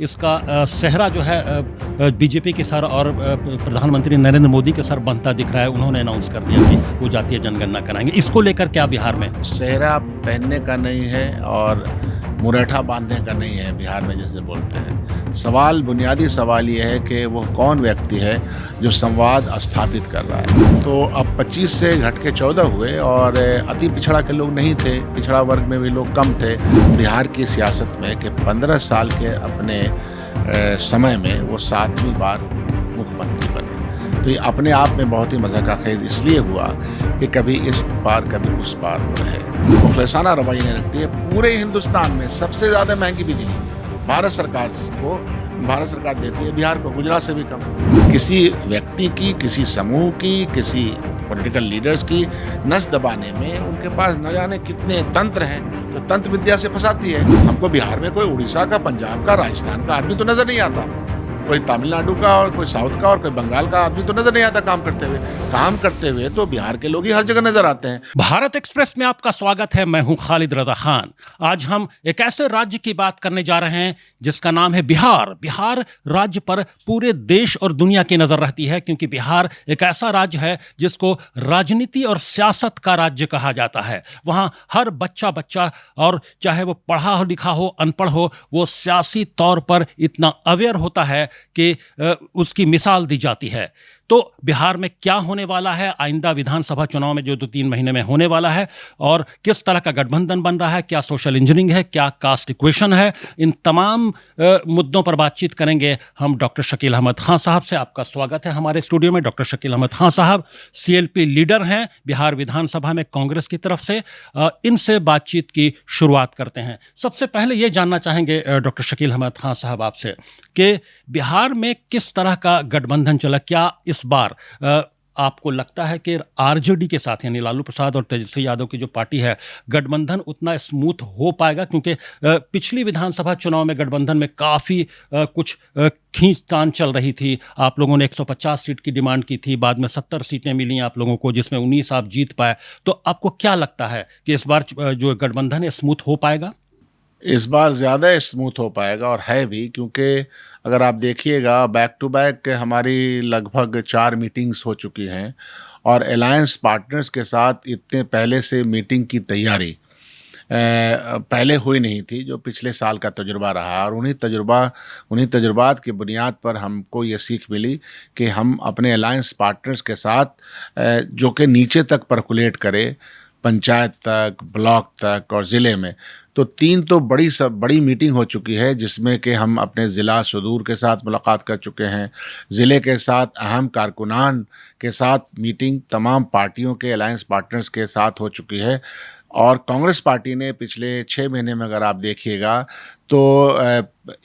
इसका सेहरा जो है बीजेपी के सर और प्रधानमंत्री नरेंद्र मोदी के सर बनता दिख रहा है। उन्होंने अनाउंस कर दिया कि वो जातीय जनगणना कराएंगे। इसको लेकर क्या बिहार में सेहरा पहनने का नहीं है और मुरेठा बांधने का नहीं है बिहार में जैसे बोलते हैं। सवाल, बुनियादी सवाल ये है कि वो कौन व्यक्ति है जो संवाद स्थापित कर रहा है। तो अब 25 से घट के 14 हुए और अति पिछड़ा के लोग नहीं थे, पिछड़ा वर्ग में भी लोग कम थे बिहार की सियासत में कि 15 साल के अपने समय में वो 7वीं बार मुख्यमंत्री बने। तो ये अपने आप में बहुत ही मज़ा का खेल इसलिए हुआ कि कभी इस पार कभी उस पार हो रहे। मुखलिसाना रवैया ने रखती है। पूरे हिंदुस्तान में सबसे ज़्यादा महंगी बिजली भारत सरकार देती है, बिहार को गुजरात से भी कम। किसी व्यक्ति की, किसी समूह की, किसी पॉलिटिकल लीडर्स की नस दबाने में उनके पास न जाने कितने तंत्र हैं, तो तंत्र विद्या से फंसाती है। हमको बिहार में कोई उड़ीसा का, पंजाब का, राजस्थान का आदमी तो नजर नहीं आता, कोई तमिलनाडु का और कोई साउथ का और कोई बंगाल का आदमी तो नजर नहीं आता काम करते हुए तो बिहार के लोग ही हर जगह नजर आते हैं। भारत एक्सप्रेस में आपका स्वागत है। मैं हूं खालिद रजा खान। आज हम एक ऐसे राज्य की बात करने जा रहे हैं जिसका नाम है बिहार। बिहार राज्य पर पूरे देश और दुनिया की नजर रहती है, क्योंकि बिहार एक ऐसा राज्य है जिसको राजनीति और सियासत का राज्य कहा जाता है। वहां हर बच्चा और चाहे वो पढ़ा हो, लिखा हो, अनपढ़ हो, वो सियासी तौर पर इतना अवेयर होता है कि उसकी मिसाल दी जाती है। तो बिहार में क्या होने वाला है आइंदा विधानसभा चुनाव में जो 2-3 महीने में होने वाला है, और किस तरह का गठबंधन बन रहा है, क्या सोशल इंजीनियरिंग है, क्या कास्ट इक्वेशन है, इन तमाम मुद्दों पर बातचीत करेंगे हम डॉक्टर शकील अहमद खान साहब से। आपका स्वागत है हमारे स्टूडियो में। डॉक्टर शकील अहमद खान साहब CLP लीडर हैं बिहार विधानसभा में कांग्रेस की तरफ से। इनसे बातचीत की शुरुआत करते हैं। सबसे पहले ये जानना चाहेंगे डॉक्टर शकील अहमद खान साहब आपसे कि बिहार में किस तरह का गठबंधन चला। क्या इस बार आपको लगता है कि आरजेडी के साथ, यानी लालू प्रसाद और तेजस्वी यादव की जो पार्टी है, गठबंधन उतना स्मूथ हो पाएगा? क्योंकि पिछली विधानसभा चुनाव में गठबंधन में काफ़ी कुछ खींचतान चल रही थी। आप लोगों ने 150 सीट की डिमांड की थी, बाद में 70 सीटें मिली आप लोगों को, जिसमें 19 आप जीत पाए। तो आपको क्या लगता है कि इस बार जो गठबंधन है स्मूथ हो पाएगा? इस बार ज़्यादा स्मूथ हो पाएगा और है भी, क्योंकि अगर आप देखिएगा बैक टू बैक हमारी लगभग 4 मीटिंग्स हो चुकी हैं और अलायंस पार्टनर्स के साथ इतने पहले से मीटिंग की तैयारी पहले हुई नहीं थी, जो पिछले साल का तजुर्बा रहा। और उन्हीं तजुर्बात की बुनियाद पर हमको ये सीख मिली कि हम अपने अलायंस पार्टनर्स के साथ जो कि नीचे तक परकुलेट करे, पंचायत तक, ब्लॉक तक और ज़िले में, तो 3 तो बड़ी मीटिंग हो चुकी है, जिसमें कि हम अपने ज़िला सुदूर के साथ मुलाकात कर चुके हैं, ज़िले के साथ अहम कारकुनान के साथ मीटिंग तमाम पार्टियों के अलायंस पार्टनर्स के साथ हो चुकी है। और कांग्रेस पार्टी ने पिछले 6 महीने में अगर आप देखिएगा तो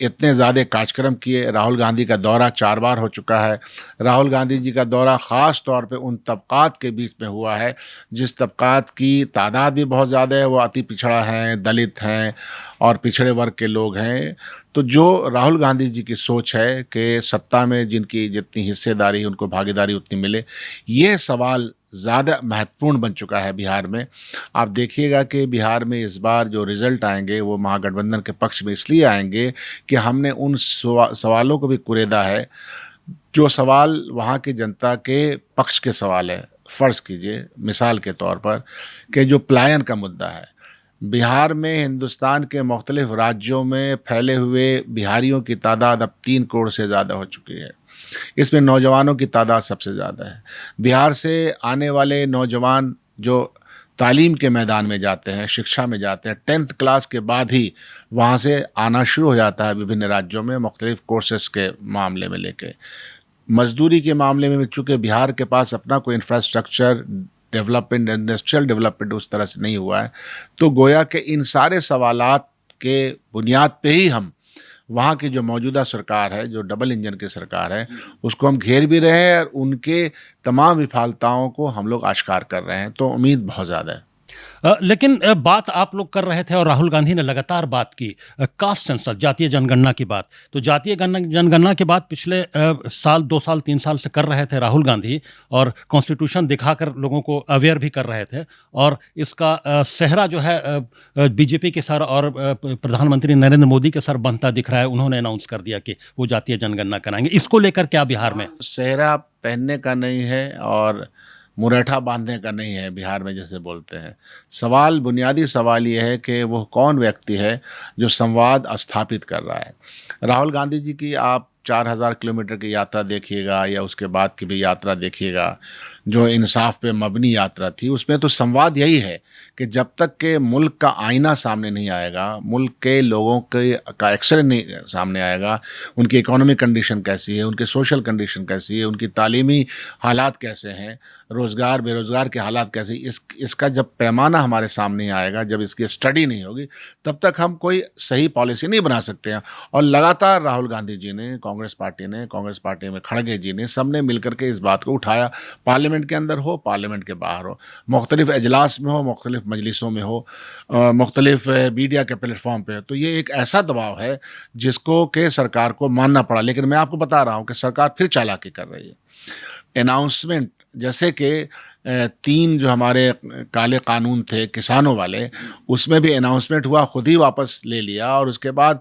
इतने ज़्यादा कार्यक्रम किए। राहुल गांधी का दौरा 4 बार हो चुका है। राहुल गांधी जी का दौरा ख़ास तौर पे उन तबक़ात के बीच में हुआ है जिस तबक़ात की तादाद भी बहुत ज़्यादा है, वो अति पिछड़ा हैं, दलित हैं और पिछड़े वर्ग के लोग हैं। तो जो राहुल गांधी जी की सोच है कि सत्ता में जिनकी जितनी हिस्सेदारी है उनको भागीदारी उतनी मिले, ये सवाल ज़्यादा महत्वपूर्ण बन चुका है बिहार में। आप देखिएगा कि बिहार में इस बार जो रिज़ल्ट आएंगे वो महागठबंधन के पक्ष में इसलिए आएंगे कि हमने उन सवालों को भी कुरेदा है जो सवाल वहाँ की जनता के पक्ष के सवाल है। फ़र्ज़ कीजिए मिसाल के तौर पर कि जो पलायन का मुद्दा है, बिहार में हिंदुस्तान के मुख्तलिफ़ राज्यों में फैले हुए बिहारियों की तादाद अब 3 करोड़ से ज़्यादा हो चुकी है। इसमें नौजवानों की तादाद सबसे ज़्यादा है। बिहार से आने वाले नौजवान जो तालीम के मैदान में जाते हैं, शिक्षा में जाते हैं, 10th क्लास के बाद ही वहाँ से आना शुरू हो जाता है विभिन्न राज्यों में मुख्तलिफ़ कोर्सेज़ के मामले में लेके। मजदूरी के मामले में चूँकि बिहार के पास अपना कोई इंफ्रास्ट्रक्चर डेवलपमेंट, इंडस्ट्रियल डेवलपमेंट उस तरह से नहीं हुआ है, तो गोया कि इन सारे सवालात के बुनियाद पे ही हम वहाँ की जो मौजूदा सरकार है, जो डबल इंजन की सरकार है, उसको हम घेर भी रहे हैं और उनके तमाम विफलताओं को हम लोग आश्कार कर रहे हैं। तो उम्मीद बहुत ज़्यादा है। लेकिन बात आप लोग कर रहे थे और राहुल गांधी ने लगातार बात की कास्ट सेंसस, जातीय जनगणना की बात। तो जातीय जनगणना की बात पिछले साल, 2 साल, 3 साल से कर रहे थे राहुल गांधी, और कॉन्स्टिट्यूशन दिखाकर लोगों को अवेयर भी कर रहे थे। और इसका सेहरा जो है बीजेपी के सर और प्रधानमंत्री नरेंद्र मोदी के सर बनता दिख रहा है। उन्होंने अनाउंस कर दिया कि वो जातीय जनगणना कराएंगे। इसको लेकर क्या बिहार में? सेहरा पहनने का नहीं है और मुरेठा बांधने का नहीं है बिहार में, जैसे बोलते हैं। सवाल, बुनियादी सवाल ये है कि वो कौन व्यक्ति है जो संवाद स्थापित कर रहा है। राहुल गांधी जी की आप 4,000 किलोमीटर की यात्रा देखिएगा या उसके बाद की भी यात्रा देखिएगा, जो इंसाफ पे मबनी यात्रा थी, उसमें तो संवाद यही है कि जब तक के मुल्क का आईना सामने नहीं आएगा, मुल्क के लोगों के का एक्सरे नहीं सामने आएगा, उनकी इकोनॉमिक कंडीशन कैसी है, उनके सोशल कंडीशन कैसी है, उनकी तालीमी हालात कैसे हैं, रोज़गार बेरोज़गार के हालात कैसे, इसका जब पैमाना हमारे सामने आएगा, जब इसकी स्टडी नहीं होगी, तब तक हम कोई सही पॉलिसी नहीं बना सकते हैं। और लगातार राहुल गांधी जी ने, कांग्रेस पार्टी में खड़गे जी ने, सब ने मिलकर के इस बात को उठाया। पार्लियामेंट के अंदर हो, पार्लियामेंट के बाहर हो, मुख्तलिफ अजलास में हो, मुख्तलिफ मजलिसों में हो, मुख्तलिफ मीडिया के प्लेटफॉर्म पे हो। तो ये एक ऐसा दबाव है जिसको कि सरकार को मानना पड़ा। लेकिन मैं आपको बता रहा हूँ कि सरकार फिर चालाकी कर रही है। अनाउंसमेंट, जैसे कि 3 जो हमारे काले कानून थे किसानों वाले, उसमें भी अनाउंसमेंट हुआ, खुद ही वापस ले लिया, और उसके बाद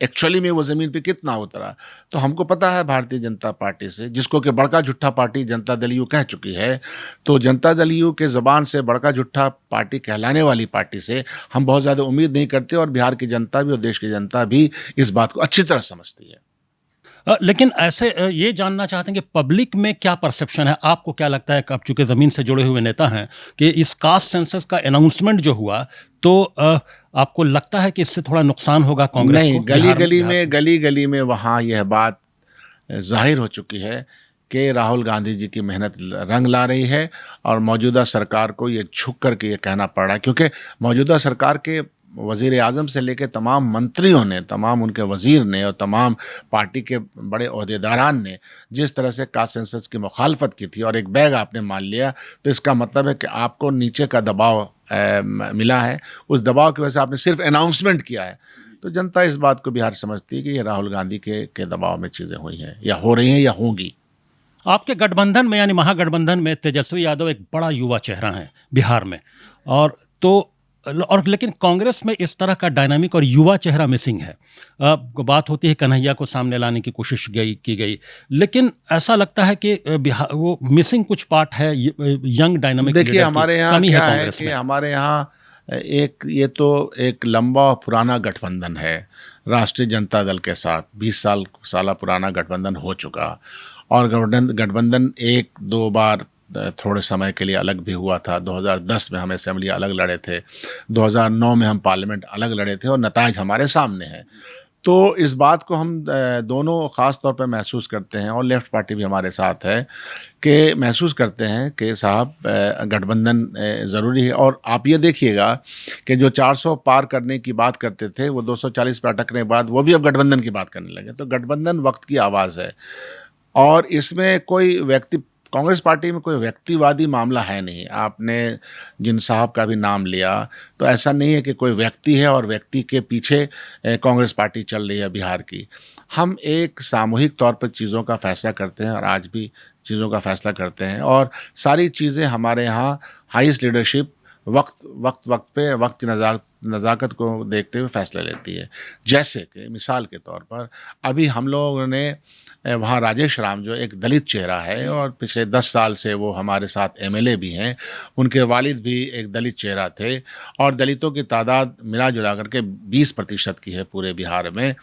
एक्चुअली में वो ज़मीन पे कितना उतरा। तो हमको पता है भारतीय जनता पार्टी से, जिसको कि बड़का झूठा पार्टी जनता दल यू कह चुकी है, तो जनता दल यू के ज़बान से बड़का झूठा पार्टी कहलाने वाली पार्टी से हम बहुत ज़्यादा उम्मीद नहीं करते। और बिहार की जनता भी और देश की जनता भी इस बात को अच्छी तरह समझती है। लेकिन ऐसे ये जानना चाहते हैं कि पब्लिक में क्या परसेप्शन है? आपको क्या लगता है, आप चूंकि ज़मीन से जुड़े हुए नेता हैं, कि इस कास्ट सेंसस का अनाउंसमेंट जो हुआ, तो आपको लगता है कि इससे थोड़ा नुकसान होगा कांग्रेस नहीं, को? गली गली में वहाँ यह बात जाहिर हो चुकी है कि राहुल गांधी जी की मेहनत रंग ला रही है, और मौजूदा सरकार को ये झुक कर के ये कहना पड़ रहा है, क्योंकि मौजूदा सरकार के वज़ीर आज़म से लेकर तमाम मंत्रियों ने, तमाम उनके वज़ीर ने और तमाम पार्टी के बड़े ओहदेदारान ने जिस तरह से कास्ट सेंसस की मुखालफत की थी और एक बैग आपने मान लिया, तो इसका मतलब है कि आपको नीचे का दबाव मिला है। उस दबाव की वजह से आपने सिर्फ अनाउंसमेंट किया है। तो जनता इस बात को बिहार समझती है कि ये राहुल गांधी के दबाव में चीज़ें हुई हैं, या हो रही हैं, या होंगी। आपके गठबंधन में, यानी महागठबंधन में, तेजस्वी यादव एक बड़ा युवा चेहरा है बिहार में, और तो और लेकिन कांग्रेस में इस तरह का डायनामिक और युवा चेहरा मिसिंग है। बात होती है कन्हैया को सामने लाने की कोशिश की गई, लेकिन ऐसा लगता है कि बिहार वो मिसिंग कुछ पार्ट है, यंग डायनामिक। देखिए, हमारे यहाँ क्या है कि हमारे यहाँ ये तो एक लंबा और पुराना गठबंधन है राष्ट्रीय जनता दल के साथ। 20 साल पुराना गठबंधन हो चुका, और गठबंधन 1-2 बार थोड़े समय के लिए अलग भी हुआ था। 2010 में हम असेंबली अलग लड़े थे, 2009 में हम पार्लियामेंट अलग लड़े थे, और नताइज हमारे सामने हैं। तो इस बात को हम दोनों ख़ास तौर पर महसूस करते हैं, और लेफ़्ट पार्टी भी हमारे साथ है, कि महसूस करते हैं कि साहब गठबंधन ज़रूरी है। और आप ये देखिएगा कि जो 400 पार करने की बात करते थे, वो 240 पे अटकने के बाद वो भी अब गठबंधन की बात करने लगे। तो गठबंधन वक्त की आवाज़ है, और इसमें कोई कांग्रेस पार्टी में कोई व्यक्तिवादी मामला है नहीं। आपने जिन साहब का भी नाम लिया, तो ऐसा नहीं है कि कोई व्यक्ति है और व्यक्ति के पीछे कांग्रेस पार्टी चल रही है बिहार की। हम एक सामूहिक तौर पर चीज़ों का फैसला करते हैं, और आज भी चीज़ों का फैसला करते हैं, और सारी चीज़ें हमारे यहाँ हाईएस्ट लीडरशिप वक्त पे वक्त की नज़ाकत को देखते हुए फैसला लेती है। जैसे कि मिसाल के तौर पर अभी हम लोगों ने वहाँ राजेश राम, जो एक दलित चेहरा है और पिछले 10 साल से वो हमारे साथ एमएलए भी हैं, उनके वालिद भी एक दलित चेहरा थे, और दलितों की तादाद मिला जुला करके 20% की है पूरे बिहार में।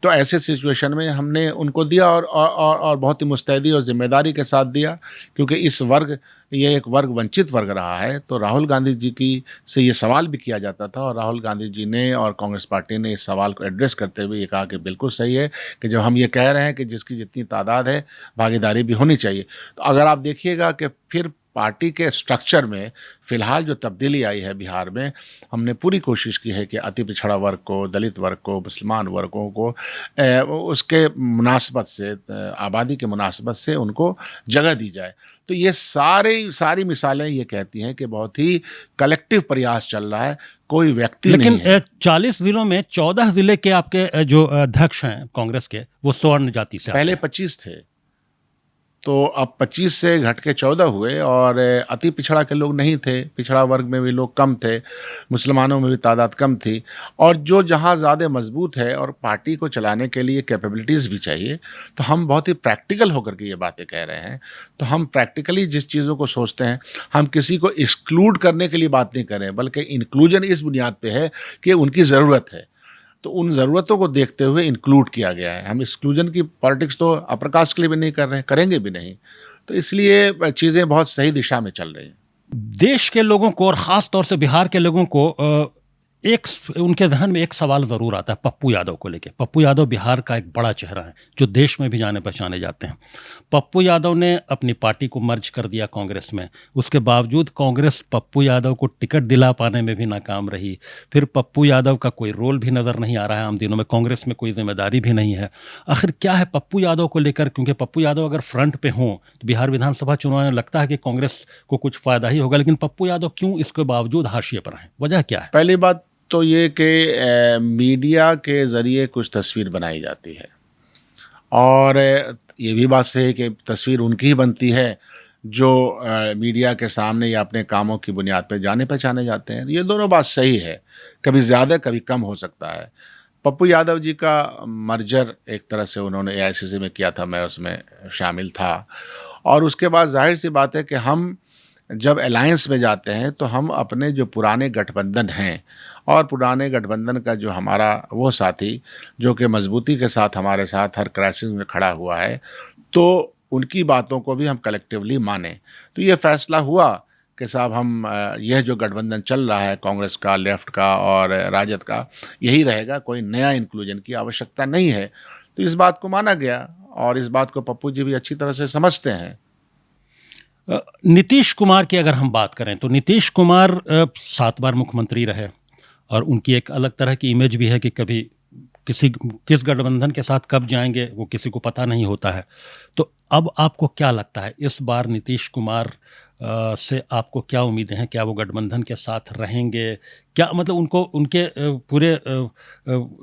तो ऐसे सिचुएशन में हमने उनको दिया, और बहुत ही मुस्तैदी और ज़िम्मेदारी के साथ दिया, क्योंकि ये एक वंचित वर्ग रहा है। तो राहुल गांधी जी से ये सवाल भी किया जाता था, और राहुल गांधी जी ने और कांग्रेस पार्टी ने इस सवाल को एड्रेस करते हुए ये कहा कि बिल्कुल सही है कि जब हम ये कह रहे हैं कि जिसकी जितनी तादाद है, भागीदारी भी होनी चाहिए। तो अगर आप देखिएगा कि फिर पार्टी के स्ट्रक्चर में फिलहाल जो तब्दीली आई है बिहार में, हमने पूरी कोशिश की है कि अति पिछड़ा वर्ग को, दलित वर्ग को, मुसलमान वर्गों को उसके मुनासबत से, आबादी के मुनासबत से उनको जगह दी जाए। तो ये सारी मिसालें ये कहती हैं कि बहुत ही कलेक्टिव प्रयास चल रहा है, कोई व्यक्ति नहीं है। लेकिन 40 जिलों में 14 जिले के आपके जो अध्यक्ष हैं कांग्रेस के, वो स्वर्ण जाति से पहले आते हैं। 25 थे, तो अब 25 से घट के 14 हुए, और अति पिछड़ा के लोग नहीं थे, पिछड़ा वर्ग में भी लोग कम थे, मुसलमानों में भी तादाद कम थी। और जो जहाँ ज़्यादा मजबूत है और पार्टी को चलाने के लिए कैपेबिलिटीज़ भी चाहिए, तो हम बहुत ही प्रैक्टिकल होकर के ये बातें कह रहे हैं। तो हम प्रैक्टिकली जिस चीज़ों को सोचते हैं, हम किसी को एक्सक्लूड करने के लिए बात नहीं कर रहे हैं, बल्कि इंक्लूजन इस बुनियाद पर है कि उनकी ज़रूरत है, तो उन ज़रूरतों को देखते हुए इंक्लूड किया गया है। हम एक्सक्लूजन की पॉलिटिक्स तो अपर कास्ट के लिए भी नहीं कर रहे हैं, करेंगे भी नहीं। तो इसलिए चीज़ें बहुत सही दिशा में चल रही हैं। देश के लोगों को और ख़ास तौर से बिहार के लोगों को उनके ज़हन में एक सवाल ज़रूर आता है पप्पू यादव को लेके। पप्पू यादव बिहार का एक बड़ा चेहरा है जो देश में भी जाने पहचाने जाते हैं। पप्पू यादव ने अपनी पार्टी को मर्ज कर दिया कांग्रेस में, उसके बावजूद कांग्रेस पप्पू यादव को टिकट दिला पाने में भी नाकाम रही। फिर पप्पू यादव का कोई रोल भी नज़र नहीं आ रहा है आम दिनों में, कांग्रेस में कोई जिम्मेदारी भी नहीं है। आखिर क्या है पप्पू यादव को लेकर? क्योंकि पप्पू यादव अगर फ्रंट पे हों तो बिहार विधानसभा चुनाव में लगता है कि कांग्रेस को कुछ फ़ायदा ही होगा, लेकिन पप्पू यादव क्यों इसके बावजूद हाशिए पर हैं? वजह क्या है? पहली बात तो ये कि मीडिया के ज़रिए कुछ तस्वीर बनाई जाती है, और ये भी बात सही है कि तस्वीर उनकी ही बनती है जो मीडिया के सामने या अपने कामों की बुनियाद पर जाने पहचाने जाते हैं। ये दोनों बात सही है, कभी ज़्यादा कभी कम हो सकता है। पप्पू यादव जी का मर्जर एक तरह से उन्होंने एआईसीसी में किया था, मैं उसमें शामिल था, और उसके बाद जाहिर सी बात है कि हम जब अलायंस में जाते हैं तो हम अपने जो पुराने गठबंधन हैं, और पुराने गठबंधन का जो हमारा वो साथी जो कि मजबूती के साथ हमारे साथ हर क्राइसिस में खड़ा हुआ है, तो उनकी बातों को भी हम कलेक्टिवली माने। तो ये फैसला हुआ कि साहब हम यह जो गठबंधन चल रहा है कांग्रेस का, लेफ्ट का और राजद का, यही रहेगा, कोई नया इंक्लूजन की आवश्यकता नहीं है। तो इस बात को माना गया, और इस बात को पप्पू जी भी अच्छी तरह से समझते हैं। नीतीश कुमार की अगर हम बात करें तो नीतीश कुमार 7 बार मुख्यमंत्री रहे, और उनकी एक अलग तरह की इमेज भी है कि कभी किस गठबंधन के साथ कब जाएंगे वो किसी को पता नहीं होता है। तो अब आपको क्या लगता है इस बार नीतीश कुमार से आपको क्या उम्मीदें हैं? क्या वो गठबंधन के साथ रहेंगे? क्या मतलब उनको उनके पूरे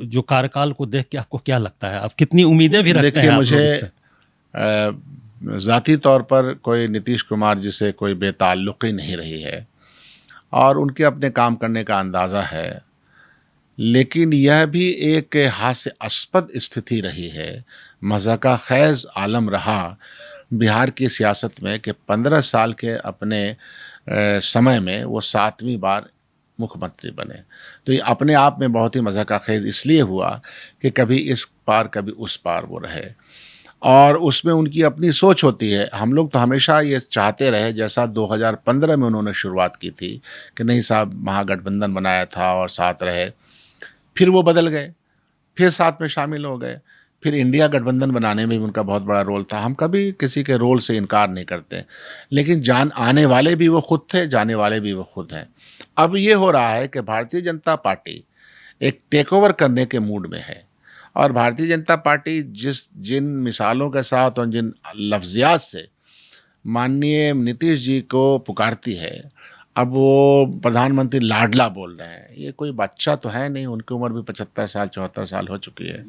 जो कार्यकाल को देख के आपको क्या लगता है? आप कितनी उम्मीदें भी रखते हैं? देखिए, आप मुझे लोग इससे? ज़ाती तौर पर कोई नीतीश कुमार जी से कोई बेताल्लुक़ी नहीं रही है, और उनके अपने काम करने का अंदाज़ा है, लेकिन यह भी एक हास्यास्पद स्थिति रही है, मज़ाक़ा ख़ैज़ आलम रहा बिहार की सियासत में कि 15 साल के अपने समय में वो 7वीं बार मुख्यमंत्री बने। तो ये अपने आप में बहुत ही मज़ाक़ा ख़ैज़ इसलिए हुआ कि कभी इस पार कभी उस पार वो रहे, और उसमें उनकी अपनी सोच होती है। हम लोग तो हमेशा ये चाहते रहे, जैसा 2015 में उन्होंने शुरुआत की थी कि नहीं साहब महागठबंधन बनाया था और साथ रहे, फिर वो बदल गए, फिर साथ में शामिल हो गए, फिर इंडिया गठबंधन बनाने में भी उनका बहुत बड़ा रोल था। हम कभी किसी के रोल से इनकार नहीं करते, लेकिन आने वाले भी वो खुद थे, जाने वाले भी वो खुद हैं। अब ये हो रहा है कि भारतीय जनता पार्टी एक टेक ओवर करने के मूड में है, और भारतीय जनता पार्टी जिन मिसालों के साथ और जिन लफ्ज़ियात से माननीय नीतीश जी को पुकारती है, अब वो प्रधानमंत्री लाडला बोल रहे हैं। ये कोई बच्चा तो है नहीं, उनकी उम्र भी 75 साल 74 साल हो चुकी है,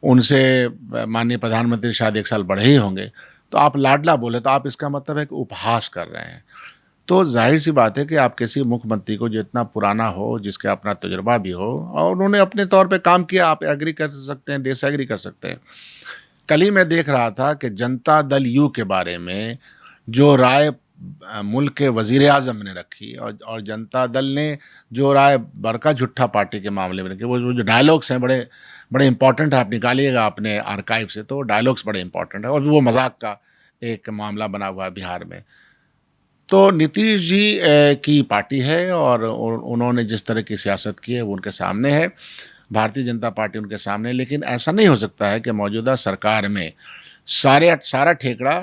उनसे माननीय प्रधानमंत्री शायद 1 साल बड़े ही होंगे, तो आप लाडला बोले तो आप इसका मतलब है कि उपहास कर रहे हैं। तो जाहिर सी बात है कि आप किसी मुख्यमंत्री को जो इतना पुराना हो, जिसका अपना तजुर्बा भी हो, और उन्होंने अपने तौर पे काम किया, आप एग्री कर सकते हैं, डिसएग्री कर सकते हैं। कल ही मैं देख रहा था कि जनता दल यू के बारे में जो राय मुल्क के वज़ीर आज़म ने रखी, और जनता दल ने जो राय बरका झुट्ठा पार्टी के मामले में रखी, वो जो डायलॉग्स हैं बड़े बड़े इंपॉर्टेंट है, आप निकालिएगा अपने आर्काइव से, तो डायलॉग्स बड़े इंपॉर्टेंट है, और वो मजाक का एक मामला बना हुआ है बिहार में। तो नीतीश जी की पार्टी है, और उन्होंने जिस तरह की सियासत की है वो उनके सामने है, भारतीय जनता पार्टी उनके सामने। लेकिन ऐसा नहीं हो सकता है कि मौजूदा सरकार में सारा ठेकड़ा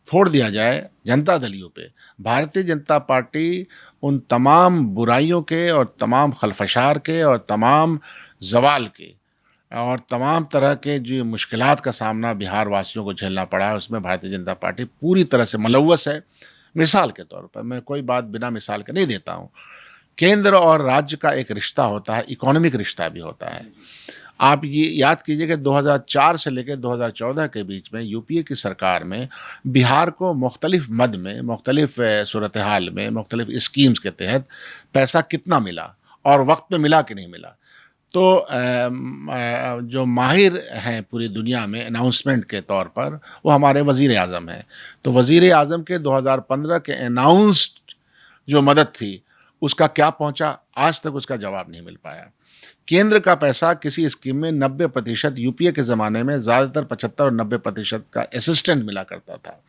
फोड़ दिया जाए जनता दलियों पे। भारतीय जनता पार्टी उन तमाम बुराइयों के और तमाम खलफशार के और तमाम जवाल के और तमाम तरह के जो मुश्किलात का सामना बिहार वासियों को झेलना पड़ा है, उसमें भारतीय जनता पार्टी पूरी तरह से मुलव्वस है। मिसाल के तौर पर, मैं कोई बात बिना मिसाल के नहीं देता हूँ, केंद्र और राज्य का एक रिश्ता होता है, इकोनॉमिक रिश्ता भी होता है। आप ये याद कीजिए कि 2004 से लेकर 2014 के बीच में यूपीए की सरकार में बिहार को मुख्तलिफ मद में, मुख्तलिफ सूरत हाल में, मुख्तलिफ स्कीम्स के तहत पैसा कितना मिला और वक्त पे मिला कि नहीं मिला। तो जो माहिर हैं पूरी दुनिया में अनाउंसमेंट के तौर पर, वो हमारे वज़ीर आज़म हैं। तो वज़ीर आज़म के 2015 के अनाउंस्ड जो मदद थी, उसका क्या पहुंचा, आज तक उसका जवाब नहीं मिल पाया। केंद्र का पैसा किसी स्कीम में 90% यूपीए के ज़माने में ज़्यादातर 75 और 90% का असिस्टेंट मिला करता था।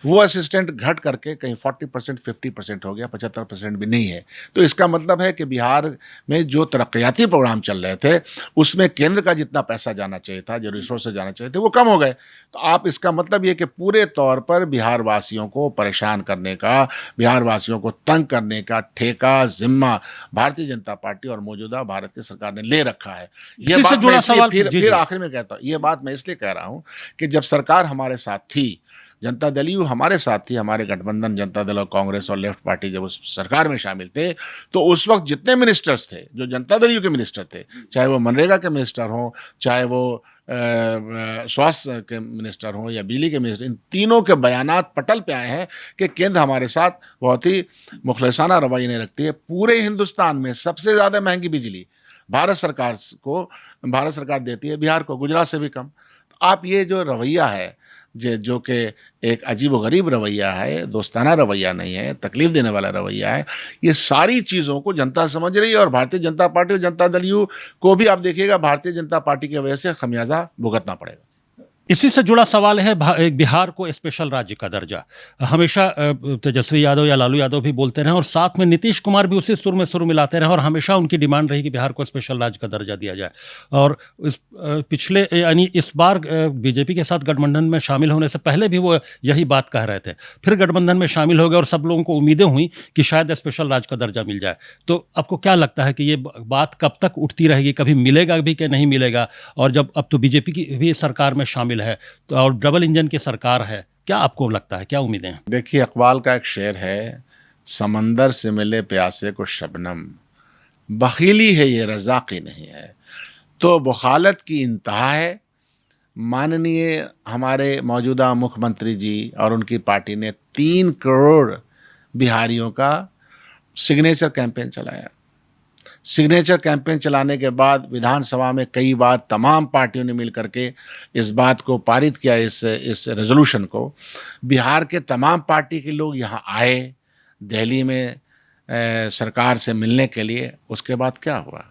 वो असिस्टेंट घट करके कहीं 40% 50% हो गया, 75% भी नहीं है। तो इसका मतलब है कि बिहार में जो तरक्याती प्रोग्राम चल रहे थे, उसमें केंद्र का जितना पैसा जाना चाहिए था, जो रिसोर्सेज जाना चाहिए थे, वो कम हो गए। तो आप इसका मतलब ये कि पूरे तौर पर बिहार वासियों को परेशान करने का, बिहार वासियों को तंग करने का ठेका, जिम्मा भारतीय जनता पार्टी और मौजूदा भारत की सरकार ने ले रखा है। ये इसी से बात मैं जुड़ा इसलिए सवाल जी जी फिर आखिर में कहता हूँ, ये बात मैं इसलिए कह रहा हूँ कि जब सरकार हमारे साथ थी, जनता दल यू हमारे साथ थी, हमारे गठबंधन जनता दल और कांग्रेस और लेफ्ट पार्टी जब उस सरकार में शामिल थे, तो उस वक्त जितने मिनिस्टर्स थे जो जनता दल यू के मिनिस्टर थे, चाहे वो मनरेगा के मिनिस्टर हों, चाहे वो स्वास्थ्य के मिनिस्टर हों या बिजली के मिनिस्टर, इन तीनों के बयानात पटल पे आए हैं कि केंद्र हमारे साथ बहुत ही मुखलिसाना रवैया नहीं रखती है। पूरे हिंदुस्तान में सबसे ज़्यादा महंगी बिजली भारत सरकार देती है, बिहार को गुजरात से भी कम। आप ये जो रवैया है, जो कि एक अजीब व गरीब रवैया है, दोस्ताना रवैया नहीं है, तकलीफ देने वाला रवैया है, ये सारी चीज़ों को जनता समझ रही है। और भारतीय जनता पार्टी और जनता दल यू को भी आप देखिएगा, भारतीय जनता पार्टी की वजह से खमियाजा भुगतना पड़ेगा। इसी से जुड़ा सवाल है बिहार को स्पेशल राज्य का दर्जा। हमेशा तेजस्वी यादव या लालू यादव भी बोलते रहे और साथ में नीतीश कुमार भी उसी सुर में सुर मिलाते रहे और हमेशा उनकी डिमांड रही कि बिहार को स्पेशल राज्य का दर्जा दिया जाए। और पिछले यानी इस बार बीजेपी के साथ गठबंधन में शामिल होने से पहले भी वो यही बात कह रहे थे। फिर गठबंधन में शामिल हो गए और सब लोगों को उम्मीदें हुई कि शायद स्पेशल राज्य का दर्जा मिल जाए। तो आपको क्या लगता है कि ये बात कब तक उठती रहेगी, कभी मिलेगा भी कि नहीं मिलेगा? और जब अब तो बीजेपी की भी सरकार में शामिल है तो और डबल इंजन की सरकार है, क्या आपको लगता है, क्या उम्मीदें हैं? देखिए, इकबाल का एक शेर है, समंदर से मिले प्यासे को शबनम, बखीली है ये रज़ाक़ी नहीं है। तो बखालत की इंतहा है। माननीय हमारे मौजूदा मुख्यमंत्री जी और उनकी पार्टी ने 3 करोड़ बिहारियों का सिग्नेचर कैंपेन चलाया। सिग्नेचर कैंपेन चलाने के बाद विधानसभा में कई बार तमाम पार्टियों ने मिल करके इस बात को पारित किया, इस रेजोल्यूशन को। बिहार के तमाम पार्टी के लोग यहाँ आए दिल्ली में सरकार से मिलने के लिए। उसके बाद क्या हुआ?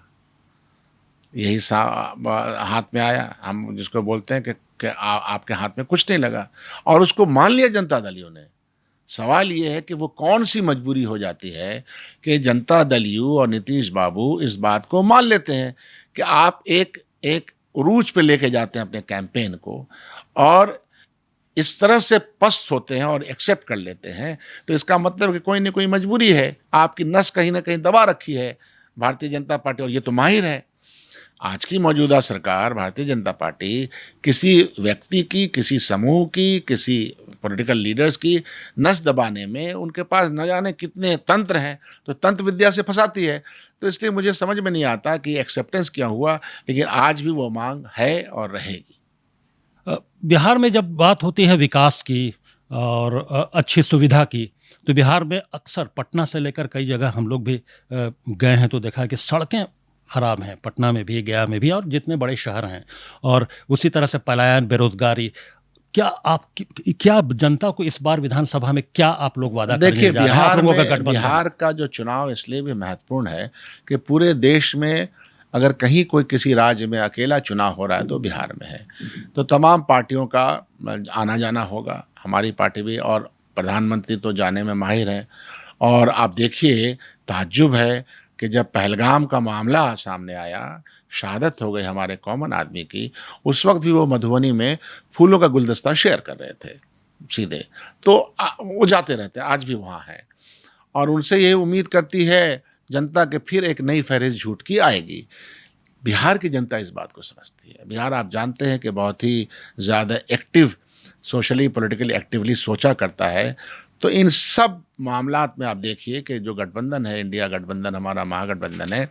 यही हाथ में आया, हम जिसको बोलते हैं कि आपके हाथ में कुछ नहीं लगा, और उसको मान लिया जनता दलियों ने। सवाल ये है कि वो कौन सी मजबूरी हो जाती है कि जनता दल यू और नीतीश बाबू इस बात को मान लेते हैं कि आप एक उरूज पे लेके जाते हैं अपने कैंपेन को, और इस तरह से पस्त होते हैं और एक्सेप्ट कर लेते हैं। तो इसका मतलब कि कोई न कोई मजबूरी है, आपकी नस कहीं ना कहीं दबा रखी है भारतीय जनता पार्टी, और ये तो माहिर है। आज की मौजूदा सरकार, भारतीय जनता पार्टी, किसी व्यक्ति की, किसी समूह की, किसी पॉलिटिकल लीडर्स की नस दबाने में उनके पास न जाने कितने तंत्र हैं, तो तंत्र विद्या से फंसाती है। तो इसलिए मुझे समझ में नहीं आता कि एक्सेप्टेंस क्या हुआ, लेकिन आज भी वो मांग है और रहेगी। बिहार में जब बात होती है विकास की और अच्छी सुविधा की, तो बिहार में अक्सर पटना से लेकर कई जगह हम लोग भी गए हैं तो देखा है कि सड़कें खराब हैं, पटना में भी, गया में भी, और जितने बड़े शहर हैं। और उसी तरह से पलायन, बेरोजगारी। क्या जनता को इस बार विधानसभा में क्या आप लोग वादा करने जा रहे हैं? आप लोगों का गठबंधन, बिहार का जो चुनाव इसलिए भी महत्वपूर्ण है कि पूरे देश में अगर कहीं कोई किसी राज्य में अकेला चुनाव हो रहा है तो बिहार में है। तो तमाम पार्टियों का आना जाना होगा, हमारी पार्टी भी, और प्रधानमंत्री तो जाने में माहिर हैं। और आप देखिए, ताज्जुब है कि जब पहलगाम का मामला सामने आया, शहादत हो गई हमारे कॉमन आदमी की, उस वक्त भी वो मधुबनी में फूलों का गुलदस्ता शेयर कर रहे थे। सीधे, तो वो जाते रहते हैं, आज भी वहाँ हैं और उनसे ये उम्मीद करती है जनता के फिर एक नई फहरिस्त झूठ की आएगी। बिहार की जनता इस बात को समझती है। बिहार आप जानते हैं कि बहुत ही ज़्यादा एक्टिव, सोशली पॉलिटिकली एक्टिवली सोचा करता है। तो इन सब मामलात में आप देखिए कि जो गठबंधन है, इंडिया गठबंधन, हमारा महागठबंधन है,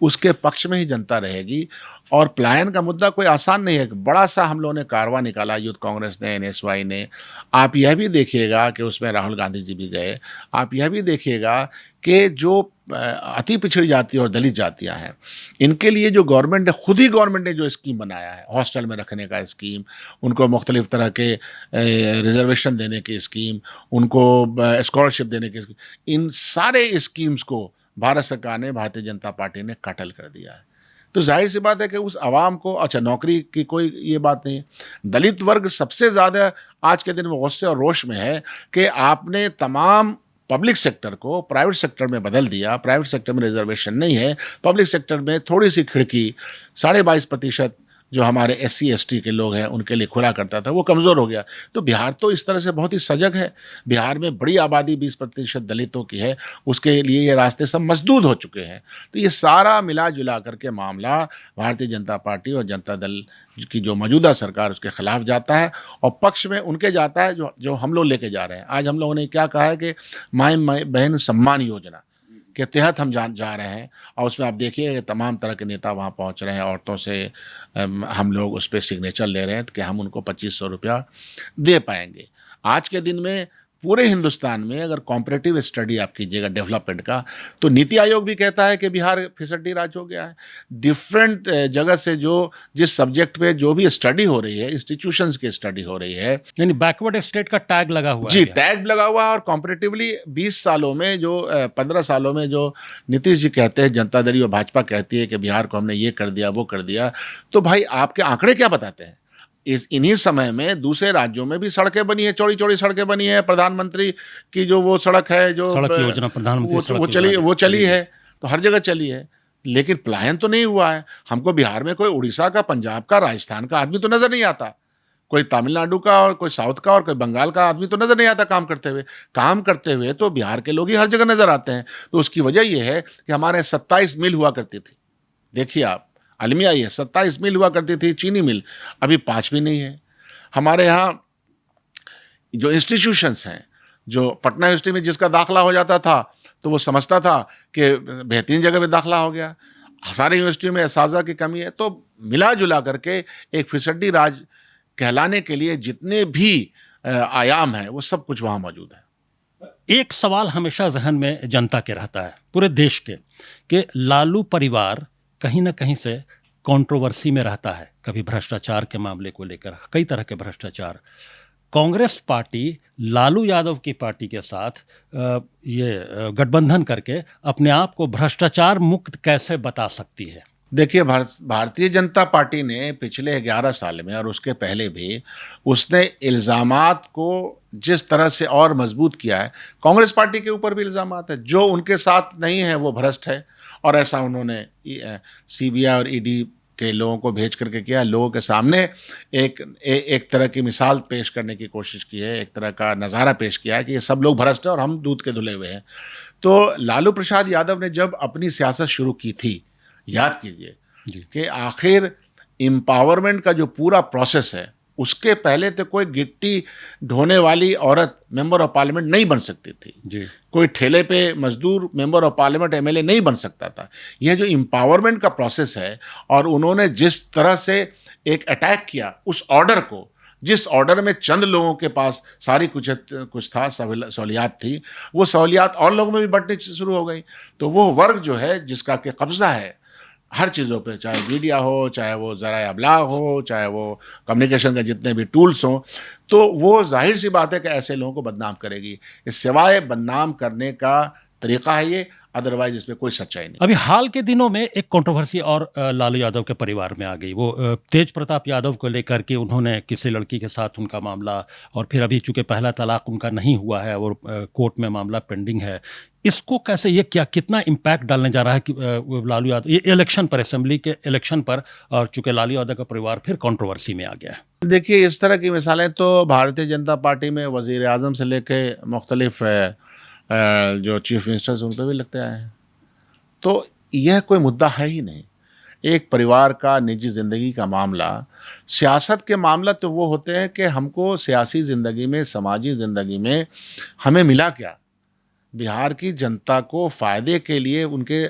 उसके पक्ष में ही जनता रहेगी। और पलायन का मुद्दा कोई आसान नहीं है। बड़ा सा हम लोगों ने कारवां निकाला, यूथ कांग्रेस ने, एनएसवाई ने। आप यह भी देखिएगा कि उसमें राहुल गांधी जी भी गए। आप यह भी देखिएगा कि जो अति पिछड़ी जाति और दलित जातियां हैं, इनके लिए जो गवर्नमेंट है, खुद ही गवर्नमेंट ने जो स्कीम बनाया है, हॉस्टल में रखने का स्कीम, उनको मुख्तलिफ तरह के रिजर्वेशन देने की स्कीम, उनको स्कॉलरशिप देने की स्कीम, इन सारे स्कीम्स को भारत सरकार ने, भारतीय जनता पार्टी ने कटल कर दिया है। तो जाहिर सी बात है कि उस आवाम को, अच्छा नौकरी की कोई ये बात नहीं है। दलित वर्ग सबसे ज़्यादा आज के दिन में गुस्से और रोष में है कि आपने तमाम पब्लिक सेक्टर को प्राइवेट सेक्टर में बदल दिया। प्राइवेट सेक्टर में रिजर्वेशन नहीं है, पब्लिक सेक्टर में थोड़ी सी खिड़की 22.5% जो हमारे SC ST के लोग हैं उनके लिए खुला करता था, वो कमज़ोर हो गया। तो बिहार तो इस तरह से बहुत ही सजग है। बिहार में बड़ी आबादी 20% दलितों की है, उसके लिए ये रास्ते सब मसदूद हो चुके हैं। तो ये सारा मिला जुला करके मामला भारतीय जनता पार्टी और जनता दल की जो मौजूदा सरकार, उसके खिलाफ जाता है और पक्ष में उनके जाता है जो हम लोग लेके जा रहे हैं। आज हम लोगों ने क्या कहा है कि माई बहन सम्मान योजना के तहत हम जा रहे हैं और उसमें आप देखिए कि तमाम तरह के नेता वहाँ पहुँच रहे हैं। औरतों से हम लोग उस पर सिग्नेचर ले रहे हैं कि हम उनको 2500 रुपया दे पाएंगे। आज के दिन में पूरे हिंदुस्तान में अगर कॉम्परेटिव स्टडी आप कीजिएगा डेवलपमेंट का, तो नीति आयोग भी कहता है कि बिहार फिसड्डी राज्य हो गया है। डिफरेंट जगह से जो जिस सब्जेक्ट पे जो भी स्टडी हो रही है, इंस्टीट्यूशंस की स्टडी हो रही है, यानी बैकवर्ड स्टेट का टैग लगा हुआ जी, है। टैग लगा हुआ है। और कॉम्परेटिवली 20 सालों में जो 15 सालों में जो नीतीश जी कहते हैं, जनता दल और भाजपा कहती है कि बिहार को हमने ये कर दिया, वो कर दिया, तो भाई आपके आंकड़े क्या बताते हैं? इन्हीं समय में दूसरे राज्यों में भी सड़कें बनी है, चौड़ी चौड़ी सड़कें बनी है। प्रधानमंत्री की जो वो सड़क है, जो सड़क योजना, प्रधानमंत्री वो चली है, तो हर जगह चली है। लेकिन पलायन तो नहीं हुआ है। हमको बिहार में कोई उड़ीसा का, पंजाब का, राजस्थान का आदमी तो नजर नहीं आता, कोई तमिलनाडु का और कोई साउथ का और कोई बंगाल का आदमी तो नजर नहीं आता काम करते हुए। तो बिहार के लोग ही हर जगह नजर आते हैं। तो उसकी वजह यह है कि हमारे 27 मिल हुआ करती थी। देखिए आप, अलमिया ही है, 27 मिल हुआ करती थी, चीनी मिल, अभी 5 भी नहीं है। हमारे यहाँ जो इंस्टीट्यूशंस हैं, जो पटना यूनिवर्सिटी में जिसका दाखिला हो जाता था तो वो समझता था कि बेहतरीन जगह पे दाखिला हो गया। सारी यूनिवर्सिटी में असातिज़ा की कमी है। तो मिला जुला करके एक फिसड्डी राज कहलाने के लिए जितने भी आयाम हैं, वो सब कुछ वहाँ मौजूद है। एक सवाल हमेशा जहन में जनता के रहता है, पूरे देश के, कि लालू परिवार कहीं ना कहीं से कंट्रोवर्सी में रहता है। कभी भ्रष्टाचार के मामले को लेकर, कई तरह के भ्रष्टाचार। कांग्रेस पार्टी लालू यादव की पार्टी के साथ ये गठबंधन करके अपने आप को भ्रष्टाचार मुक्त कैसे बता सकती है? देखिए, भारतीय जनता पार्टी ने पिछले 11 साल में और उसके पहले भी उसने इल्ज़ामात को जिस तरह से और मजबूत किया है। कांग्रेस पार्टी के ऊपर भी इल्ज़ामात है, जो उनके साथ नहीं है वो भ्रष्ट है। और ऐसा उन्होंने CBI और ED के लोगों को भेज करके किया। लोगों के सामने एक तरह की मिसाल पेश करने की कोशिश की है, एक तरह का नज़ारा पेश किया है कि ये सब लोग भ्रष्ट हैं और हम दूध के धुले हुए हैं। तो लालू प्रसाद यादव ने जब अपनी सियासत शुरू की थी, याद कीजिए कि आखिर एम्पावरमेंट का जो पूरा प्रोसेस है, उसके पहले तो कोई गिट्टी ढोने वाली औरत मेंबर ऑफ पार्लियामेंट नहीं बन सकती थी जी। कोई ठेले पे मजदूर मेंबर ऑफ पार्लियामेंट MLA नहीं बन सकता था। यह जो एम्पावरमेंट का प्रोसेस है, और उन्होंने जिस तरह से एक अटैक किया उस ऑर्डर को, जिस ऑर्डर में चंद लोगों के पास सारी कुछ था, सहूलियात थी, वो सहूलियात और लोगों में भी बंटनी शुरू हो गई। तो वो वर्ग जो है जिसका के कब्जा है हर चीज़ों पे, चाहे मीडिया हो, चाहे वो ज़राए अबलाग हो, चाहे वो कम्युनिकेशन के जितने भी टूल्स हों, तो वो जाहिर सी बात है कि ऐसे लोगों को बदनाम करेगी। इस सिवाय बदनाम करने का तरीका है ये, अदरवाइज इसमें कोई सच्चाई नहीं। अभी हाल के दिनों में एक कंट्रोवर्सी और लालू यादव के परिवार में आ गई। वो तेज प्रताप यादव को लेकर के उन्होंने किसी लड़की के साथ उनका मामला, और फिर अभी चूंकि पहला तलाक उनका नहीं हुआ है और कोर्ट में मामला पेंडिंग है, इसको कैसे, ये क्या कितना इम्पैक्ट डालने जा रहा है कि वो लालू यादव ये इलेक्शन पर, असेंबली के इलेक्शन पर, और चूंकि लालू यादव का परिवार फिर कंट्रोवर्सी में आ गया है? देखिए, इस तरह की मिसालें तो भारतीय जनता पार्टी में वज़ीर आज़म से लेके मुख्तलिफ जो चीफ मिनिस्टर्स उन पर भी लगते आए हैं। तो यह कोई मुद्दा है ही नहीं। एक परिवार का निजी ज़िंदगी का मामला, सियासत के मामला तो वो होते हैं कि हमको सियासी ज़िंदगी में, समाजी ज़िंदगी में हमें मिला क्या, बिहार की जनता को फ़ायदे के लिए उनके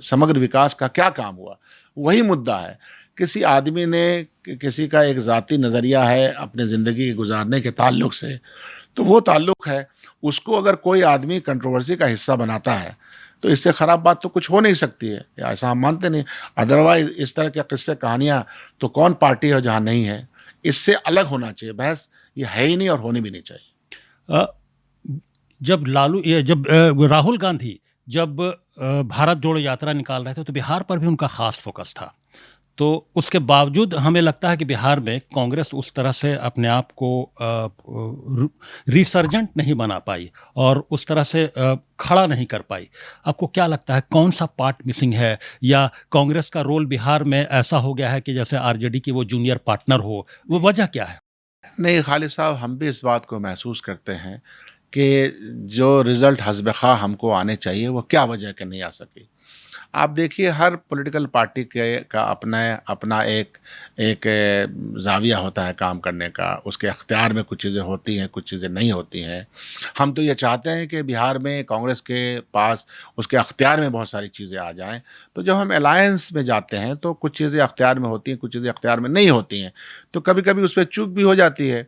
समग्र विकास का क्या काम हुआ, वही मुद्दा है। किसी आदमी ने, किसी का एक ज़ाती नज़रिया है अपने ज़िंदगी के गुजारने के ताल्लुक़ से, तो वो ताल्लुक़ है। उसको अगर कोई आदमी कंट्रोवर्सी का हिस्सा बनाता है तो इससे ख़राब बात तो कुछ हो नहीं सकती है, ऐसा हम मानते नहीं। अदरवाइज़ इस तरह के किस्से कहानियाँ तो कौन पार्टी है जहाँ नहीं है। इससे अलग होना चाहिए बहस, ये है ही नहीं और होनी भी नहीं चाहिए। जब राहुल गांधी जब भारत जोड़ो यात्रा निकाल रहे थे तो बिहार पर भी उनका खास फोकस था। तो उसके बावजूद हमें लगता है कि बिहार में कांग्रेस उस तरह से अपने आप को रिसर्जेंट नहीं बना पाई और उस तरह से खड़ा नहीं कर पाई। आपको क्या लगता है, कौन सा पार्ट मिसिंग है, या कांग्रेस का रोल बिहार में ऐसा हो गया है कि जैसे आरजेडी की वो जूनियर पार्टनर हो? वो वजह क्या है? नहीं खालिद साहब, हम भी इस बात को महसूस करते हैं कि जो रिज़ल्ट हस्ब ख़्वाह हमको आने चाहिए वो क्या वजह के नहीं आ सके। आप देखिए, हर पॉलिटिकल पार्टी के का अपना एक एक ज़ाविया होता है काम करने का। उसके अख्तियार में कुछ चीज़ें होती हैं, कुछ चीज़ें नहीं होती हैं। हम तो ये चाहते हैं कि बिहार में कांग्रेस के पास, उसके अख्तियार में बहुत सारी चीज़ें आ जाएं। तो जब हम अलायंस में जाते हैं तो कुछ चीज़ें अख्तियार में होती हैं, कुछ चीज़ें अख्तियार में नहीं होती हैं। तो कभी कभी उस पर चूक भी हो जाती है।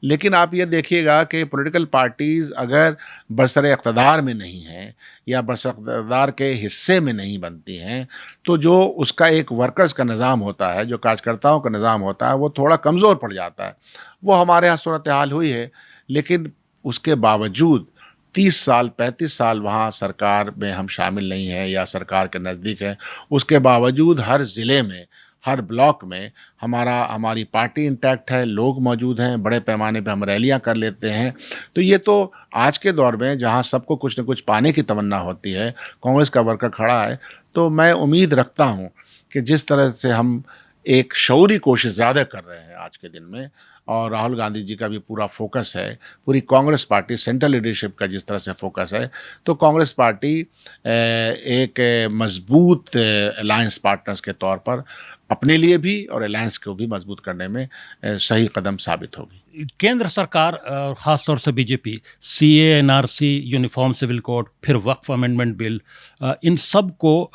लेकिन आप ये देखिएगा कि पॉलिटिकल पार्टीज़ अगर बरसरे इक़्तिदार में नहीं हैं या बरसरे इक़्तिदार के हिस्से में नहीं बनती हैं, तो जो उसका एक वर्कर्स का निज़ाम होता है, जो कार्यकर्ताओं का निज़ाम होता है, वो थोड़ा कमज़ोर पड़ जाता है। वो हमारे यहाँ सूरत हाल हुई है। लेकिन उसके बावजूद 30 साल 35 साल वहाँ सरकार में हम शामिल नहीं हैं या सरकार के नज़दीक हैं, उसके बावजूद हर ज़िले में, हर ब्लॉक में हमारी पार्टी इंटैक्ट है, लोग मौजूद हैं, बड़े पैमाने पे हम रैलियां कर लेते हैं। तो ये तो आज के दौर में जहां सबको कुछ न कुछ पाने की तमन्ना होती है, कांग्रेस का वर्कर खड़ा है। तो मैं उम्मीद रखता हूं कि जिस तरह से हम एक शऊरी कोशिश ज़्यादा कर रहे हैं आज के दिन में, और राहुल गांधी जी का भी पूरा फोकस है, पूरी कांग्रेस पार्टी सेंट्रल लीडरशिप का जिस तरह से फोकस है, तो कांग्रेस पार्टी एक मजबूत अलायंस पार्टनर्स के तौर पर अपने लिए भी और अलायंस को भी मजबूत करने में सही कदम साबित होगी। केंद्र सरकार, ख़ास तौर से BJP, CA, NRC, uniform civil code, फिर वक्फ अमेंडमेंट बिल, इन सब को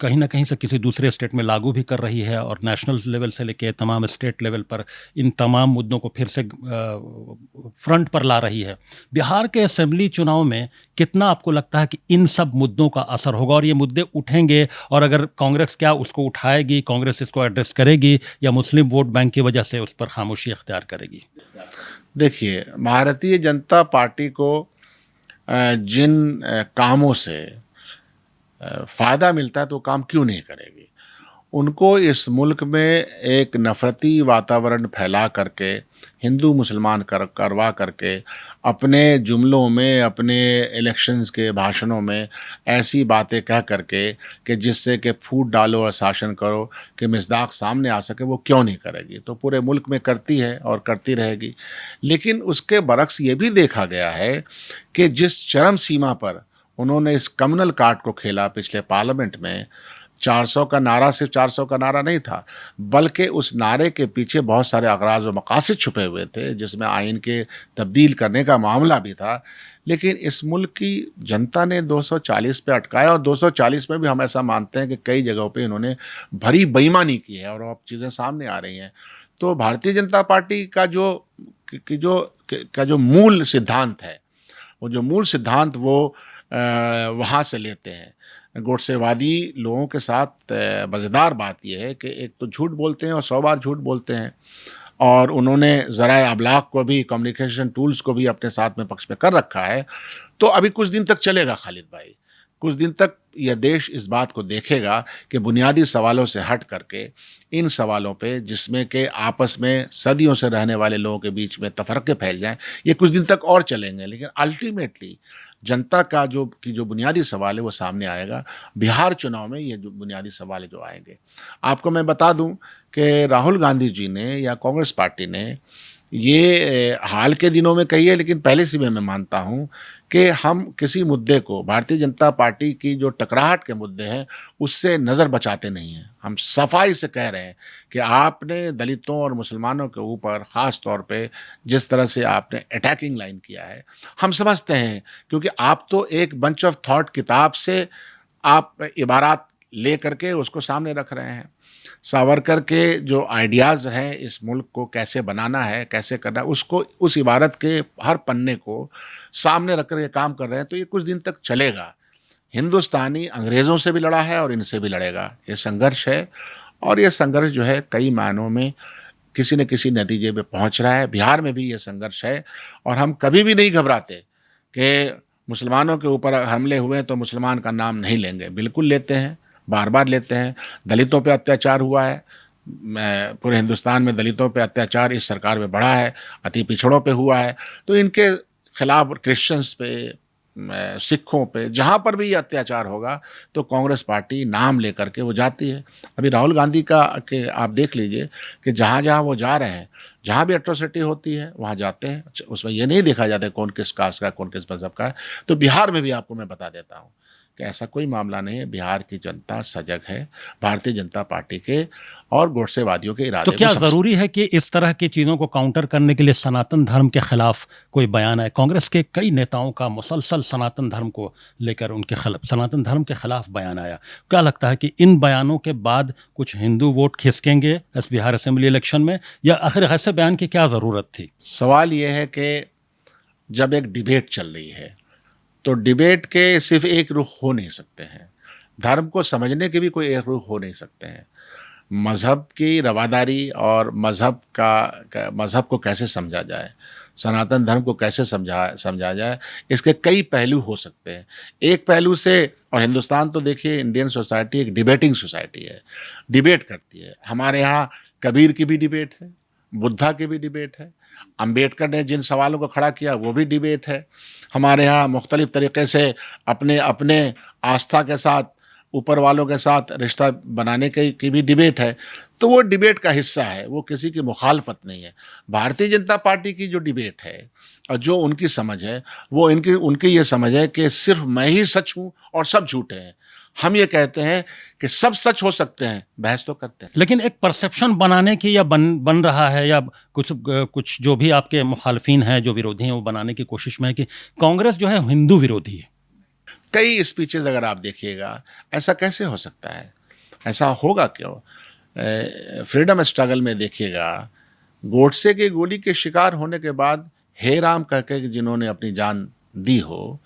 कहीं ना कहीं से किसी दूसरे स्टेट में लागू भी कर रही है, और नेशनल लेवल से लेके तमाम स्टेट लेवल पर इन तमाम मुद्दों को फिर से फ्रंट पर ला रही है। बिहार के असेंबली चुनाव में कितना आपको लगता है कि इन सब मुद्दों का असर होगा, और ये मुद्दे उठेंगे, और अगर कांग्रेस क्या उसको उठाएगी, कांग्रेस इसको एड्रेस करेगी, या मुस्लिम वोट बैंक की वजह से उस पर खामोशी अख्तियार करेगी? देखिए, भारतीय जनता पार्टी को जिन कामों से फ़ायदा मिलता है तो काम क्यों नहीं करेगी। उनको इस मुल्क में एक नफ़रती वातावरण फैला करके, हिंदू मुसलमान करवा करके, अपने जुमलों में, अपने इलेक्शंस के भाषणों में ऐसी बातें कह करके कि जिससे कि फूट डालो और शासन करो, कि मिसदाक सामने आ सके, वो क्यों नहीं करेगी। तो पूरे मुल्क में करती है और करती रहेगी। लेकिन उसके बरक्स ये भी देखा गया है कि जिस चरम सीमा पर उन्होंने इस कम्युनल कार्ड को खेला पिछले पार्लियामेंट में, 400 का नारा सिर्फ 400 का नारा नहीं था, बल्कि उस नारे के पीछे बहुत सारे अगराज़ व मकासद छुपे हुए थे, जिसमें आइन के तब्दील करने का मामला भी था। लेकिन इस मुल्क की जनता ने 240 पे अटकाया, और 240 में भी हम ऐसा मानते हैं कि कई जगहों पे इन्होंने भरी बेईमानी की है, और अब चीज़ें सामने आ रही हैं। तो भारतीय जनता पार्टी का जो मूल सिद्धांत है, वो जो मूल सिद्धांत वो वहाँ से लेते हैं। गोडसेवादी लोगों के साथ मज़ेदार बात यह है कि एक तो झूठ बोलते हैं और 100 बार झूठ बोलते हैं, और उन्होंने ज़राए अबलाग को भी, कम्युनिकेशन टूल्स को भी अपने साथ में पक्ष में कर रखा है। तो अभी कुछ दिन तक चलेगा खालिद भाई, कुछ दिन तक यह देश इस बात को देखेगा कि बुनियादी सवालों से हट करके इन सवालों पे, जिसमें कि आपस में सदियों से रहने वाले लोगों के बीच में तफरके फैल जाएं, ये कुछ दिन तक और चलेंगे, लेकिन अल्टीमेटली जनता का जो बुनियादी सवाल है वो सामने आएगा। बिहार चुनाव में ये जो बुनियादी सवाल है जो आएंगे। आपको मैं बता दूं कि राहुल गांधी जी ने या कांग्रेस पार्टी ने ये हाल के दिनों में कही है, लेकिन पहले से भी मैं मानता हूं कि हम किसी मुद्दे को, भारतीय जनता पार्टी की जो टकराहट के मुद्दे हैं उससे नज़र बचाते नहीं हैं। हम सफाई से कह रहे हैं कि आपने दलितों और मुसलमानों के ऊपर ख़ास तौर पे जिस तरह से आपने अटैकिंग लाइन किया है, हम समझते हैं, क्योंकि आप तो एक बंच ऑफ थॉट किताब से आप इबारात ले करके उसको सामने रख रहे हैं। सावरकर के जो आइडियाज़ हैं इस मुल्क को कैसे बनाना है, कैसे करना है, उसको, उस इबारत के हर पन्ने को सामने रख कर ये काम कर रहे हैं, तो ये कुछ दिन तक चलेगा। हिंदुस्तानी अंग्रेज़ों से भी लड़ा है और इनसे भी लड़ेगा। ये संघर्ष है और ये संघर्ष जो है कई मायनों में किसी न किसी नतीजे पे पहुंच रहा है। बिहार में भी ये संघर्ष है और हम कभी भी नहीं घबराते कि मुसलमानों के ऊपर हमले हुए तो मुसलमान का नाम नहीं लेंगे। बिल्कुल लेते हैं, बार बार लेते हैं। दलितों पे अत्याचार हुआ है, पूरे हिंदुस्तान में दलितों पे अत्याचार इस सरकार में बढ़ा है, अति पिछड़ों पे हुआ है, तो इनके खिलाफ क्रिश्चियंस पे, सिखों पे, जहाँ पर भी ये अत्याचार होगा तो कांग्रेस पार्टी नाम लेकर के वो जाती है। अभी राहुल गांधी का के आप देख लीजिए कि जहाँ जहाँ वो जा रहे हैं, जहाँ भी एट्रोसिटी होती है वहाँ जाते हैं। उसमें ये नहीं देखा जाता कौन किस कास्ट का, कौन किस मज़हब का है। तो बिहार में भी आपको मैं बता देता हूँ कि ऐसा कोई मामला नहीं है। बिहार की जनता सजग है भारतीय जनता पार्टी के और गोडसेवादियों के इरादे तो क्या को समझती है। ज़रूरी है कि इस तरह की चीज़ों को काउंटर करने के लिए सनातन धर्म के खिलाफ कोई बयान आए? कांग्रेस के कई नेताओं का मुसलसल सनातन धर्म को लेकर, उनके खिलाफ, सनातन धर्म के खिलाफ बयान आया। क्या लगता है कि इन बयानों के बाद कुछ हिंदू वोट खिसकेंगे इस बिहार असेंबली इलेक्शन में, या आखिर ऐसे बयान की क्या ज़रूरत थी? सवाल ये है कि जब एक डिबेट चल रही है तो डिबेट के सिर्फ एक रुख हो नहीं सकते हैं। धर्म को समझने के भी कोई एक रुख हो नहीं सकते हैं। मज़हब की रवादारी और मज़हब को कैसे समझा जाए, सनातन धर्म को कैसे समझा जाए, इसके कई पहलू हो सकते हैं। एक पहलू से, और हिंदुस्तान तो देखिए, इंडियन सोसाइटी एक डिबेटिंग सोसाइटी है, डिबेट करती है। हमारे यहाँ कबीर की भी डिबेट है, बुद्धा की भी डिबेट है, अंबेडकर ने जिन सवालों को खड़ा किया वो भी डिबेट है। हमारे यहाँ मुख्तलिफ तरीक़े से अपने अपने आस्था के साथ, ऊपर वालों के साथ रिश्ता बनाने की भी डिबेट है। तो वो डिबेट का हिस्सा है, वो किसी की मुखालफत नहीं है। भारतीय जनता पार्टी की जो डिबेट है और जो उनकी समझ है, वो उनकी ये समझ है कि सिर्फ मैं ही सच हूँ और सब झूठे हैं। हम ये कहते हैं कि सब सच हो सकते हैं, बहस तो करते हैं। लेकिन एक परसेप्शन बनाने की, या बन रहा है, या कुछ जो भी आपके मुखालफिन हैं, जो विरोधी हैं, वो बनाने की कोशिश में है कि कांग्रेस जो है हिंदू विरोधी है। कई स्पीचेस अगर आप देखिएगा, ऐसा कैसे हो सकता है? ऐसा होगा क्यों? फ्रीडम स्ट्रगल में देखिएगा, गोडसे की गोली के शिकार होने के बाद हे राम कह के जिन्होंने अपनी जान दी हो,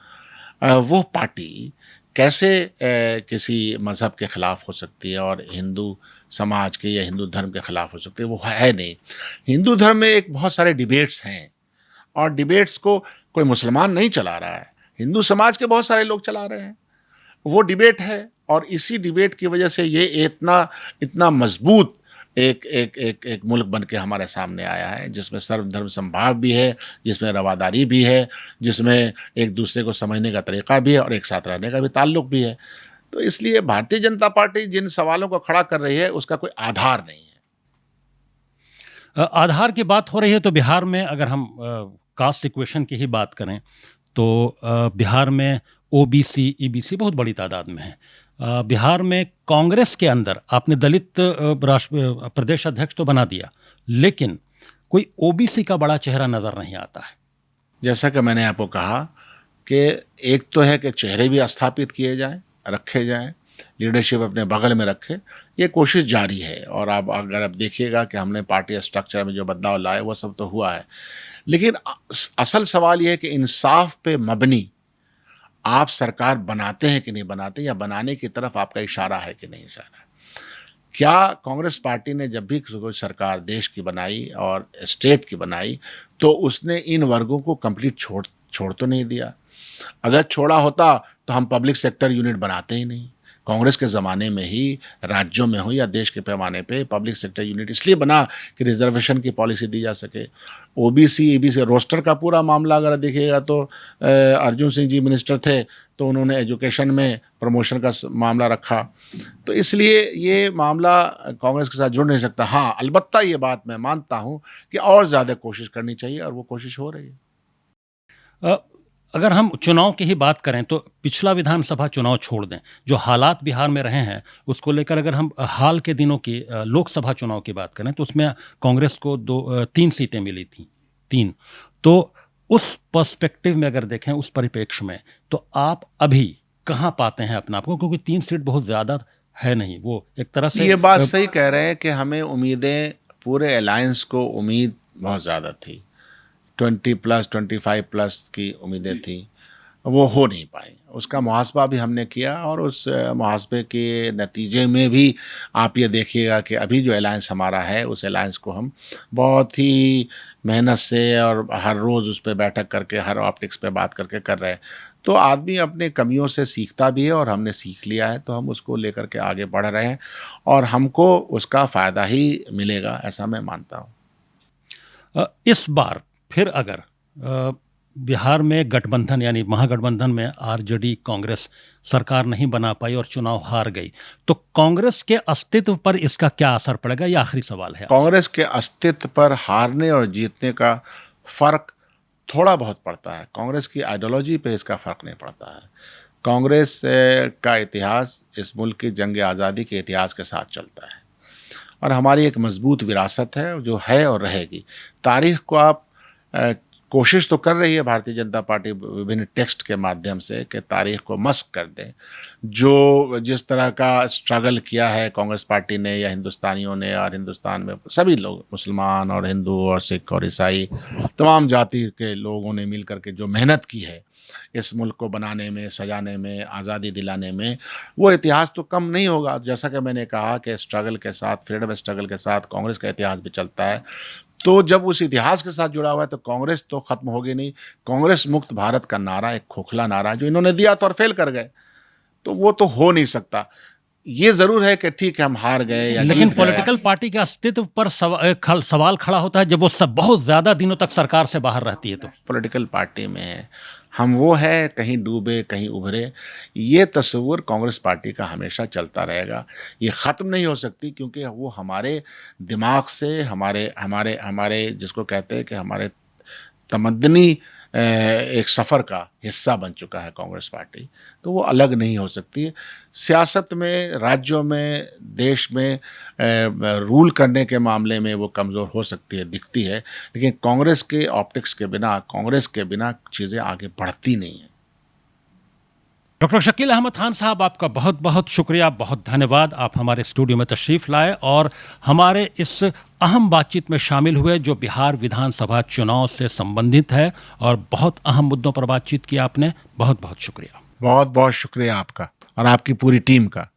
वो पार्टी कैसे किसी मज़हब के ख़िलाफ़ हो सकती है और हिंदू समाज के या हिंदू धर्म के ख़िलाफ़ हो सकती है? वो है नहीं। हिंदू धर्म में एक बहुत सारे डिबेट्स हैं और डिबेट्स को कोई मुसलमान नहीं चला रहा है, हिंदू समाज के बहुत सारे लोग चला रहे हैं। वो डिबेट है और इसी डिबेट की वजह से ये इतना मजबूत एक मुल्क बन के हमारे सामने आया है, जिसमें सर्वधर्म समभाव भी है, जिसमें रवादारी भी है, जिसमें एक दूसरे को समझने का तरीका भी है और एक साथ रहने का भी ताल्लुक भी है। तो इसलिए भारतीय जनता पार्टी जिन सवालों को खड़ा कर रही है उसका कोई आधार नहीं है। आधार की बात हो रही है तो बिहार में अगर हम कास्ट इक्वेशन की ही बात करें तो बिहार में ओबीसी, ईबीसी बहुत बड़ी तादाद में है। बिहार में कांग्रेस के अंदर आपने दलित प्रदेश अध्यक्ष तो बना दिया, लेकिन कोई ओबीसी का बड़ा चेहरा नज़र नहीं आता है। जैसा कि मैंने आपको कहा कि एक तो है कि चेहरे भी स्थापित किए जाएं, रखे जाएं, लीडरशिप अपने बगल में रखे, ये कोशिश जारी है। और अब अगर आप देखिएगा कि हमने पार्टी स्ट्रक्चर में जो बदलाव लाए वो सब तो हुआ है, लेकिन असल सवाल ये है कि इंसाफ पे मबनी आप सरकार बनाते हैं कि नहीं बनाते, या बनाने की तरफ आपका इशारा है कि नहीं इशारा। क्या कांग्रेस पार्टी ने जब भी कोई सरकार देश की बनाई और स्टेट की बनाई तो उसने इन वर्गों को कंप्लीट छोड़ तो नहीं दिया? अगर छोड़ा होता तो हम पब्लिक सेक्टर यूनिट बनाते ही नहीं। कांग्रेस के ज़माने में ही राज्यों में हो या देश के पैमाने पे पब्लिक सेक्टर यूनिट इसलिए बना कि रिजर्वेशन की पॉलिसी दी जा सके। ओबीसी ईबीसी रोस्टर का पूरा मामला अगर देखिएगा तो अर्जुन सिंह जी मिनिस्टर थे तो उन्होंने एजुकेशन में प्रमोशन का मामला रखा। तो इसलिए ये मामला कांग्रेस के साथ जुड़ नहीं सकता। हाँ, अलबत्ता ये बात मैं मानता हूँ कि और ज़्यादा कोशिश करनी चाहिए और वो कोशिश हो रही है। अगर हम चुनाव की ही बात करें तो पिछला विधानसभा चुनाव छोड़ दें, जो हालात बिहार में रहे हैं उसको लेकर अगर हम हाल के दिनों की लोकसभा चुनाव की बात करें तो उसमें कांग्रेस को 3 सीटें मिली थी, 3। तो उस पर्सपेक्टिव में अगर देखें, उस परिप्रेक्ष्य में, तो आप अभी कहाँ पाते हैं अपना आपको? क्योंकि 3 सीट बहुत ज़्यादा है नहीं, वो एक तरह से ये बात सही कह रहे हैं कि हमें उम्मीदें, पूरे अलायंस को उम्मीद बहुत ज़्यादा थी, 20+, 25+ की उम्मीदें थी, वो हो नहीं पाई। उसका मुहासबा भी हमने किया और उस मुहासबे के नतीजे में भी आप ये देखिएगा कि अभी जो अलायंस हमारा है उस अलायंस को हम बहुत ही मेहनत से और हर रोज़ उस पर बैठक करके, हर ऑप्टिक्स पे बात करके कर रहे हैं। तो आदमी अपने कमियों से सीखता भी है और हमने सीख लिया है, तो हम उसको लेकर के आगे बढ़ रहे हैं और हमको उसका फ़ायदा ही मिलेगा, ऐसा मैं मानता हूँ। इस बार फिर अगर बिहार में गठबंधन यानी महागठबंधन में आरजेडी कांग्रेस सरकार नहीं बना पाई और चुनाव हार गई, तो कांग्रेस के अस्तित्व पर इसका क्या असर पड़ेगा? ये आखिरी सवाल है। कांग्रेस के अस्तित्व पर हारने और जीतने का फर्क थोड़ा बहुत पड़ता है, कांग्रेस की आइडियोलॉजी पे इसका फर्क नहीं पड़ता है। कांग्रेस का इतिहास इस मुल्क की जंग आज़ादी के इतिहास के साथ चलता है और हमारी एक मजबूत विरासत है जो है और रहेगी। तारीख को आप कोशिश तो कर रही है भारतीय जनता पार्टी विभिन्न टेक्स्ट के माध्यम से कि तारीख को मस्क कर दें। जो जिस तरह का स्ट्रगल किया है कांग्रेस पार्टी ने या हिंदुस्तानियों ने, और हिंदुस्तान में सभी लोग, मुसलमान और हिंदू और सिख और ईसाई, तमाम जाति के लोगों ने मिल करके जो मेहनत की है इस मुल्क को बनाने में, सजाने में, आज़ादी दिलाने में, वो इतिहास तो कम नहीं होगा। जैसा कि मैंने कहा कि स्ट्रगल के साथ, फ्रीडम स्ट्रगल के साथ कांग्रेस का इतिहास भी चलता है। तो जब उस इतिहास के साथ जुड़ा हुआ है तो कांग्रेस तो खत्म होगी नहीं। कांग्रेस मुक्त भारत का नारा एक खोखला नारा जो इन्होंने दिया था और फेल कर गए, तो वो तो हो नहीं सकता। ये जरूर है कि ठीक है हम हार गए या लेकिन जीत पॉलिटिकल पार्टी के अस्तित्व पर सवाल खड़ा होता है जब वो सब बहुत ज्यादा दिनों तक सरकार से बाहर रहती है। तो पॉलिटिकल पार्टी में हम वो है, कहीं डूबे कहीं उभरे, ये तस्वुर कांग्रेस पार्टी का हमेशा चलता रहेगा। ये ख़त्म नहीं हो सकती क्योंकि वो हमारे दिमाग से, हमारे हमारे हमारे जिसको कहते हैं कि हमारे तमद्दनी एक सफ़र का हिस्सा बन चुका है कांग्रेस पार्टी, तो वो अलग नहीं हो सकती। सियासत में, राज्यों में, देश में रूल करने के मामले में वो कमज़ोर हो सकती है, दिखती है, लेकिन कांग्रेस के ऑप्टिक्स के बिना, कांग्रेस के बिना चीज़ें आगे बढ़ती नहीं हैं। डॉक्टर शकील अहमद खान साहब, आपका बहुत बहुत शुक्रिया, बहुत धन्यवाद। आप हमारे स्टूडियो में तशरीफ़ लाए और हमारे इस अहम बातचीत में शामिल हुए जो बिहार विधानसभा चुनाव से संबंधित है और बहुत अहम मुद्दों पर बातचीत की आपने। बहुत बहुत शुक्रिया। बहुत बहुत शुक्रिया आपका और आपकी पूरी टीम का।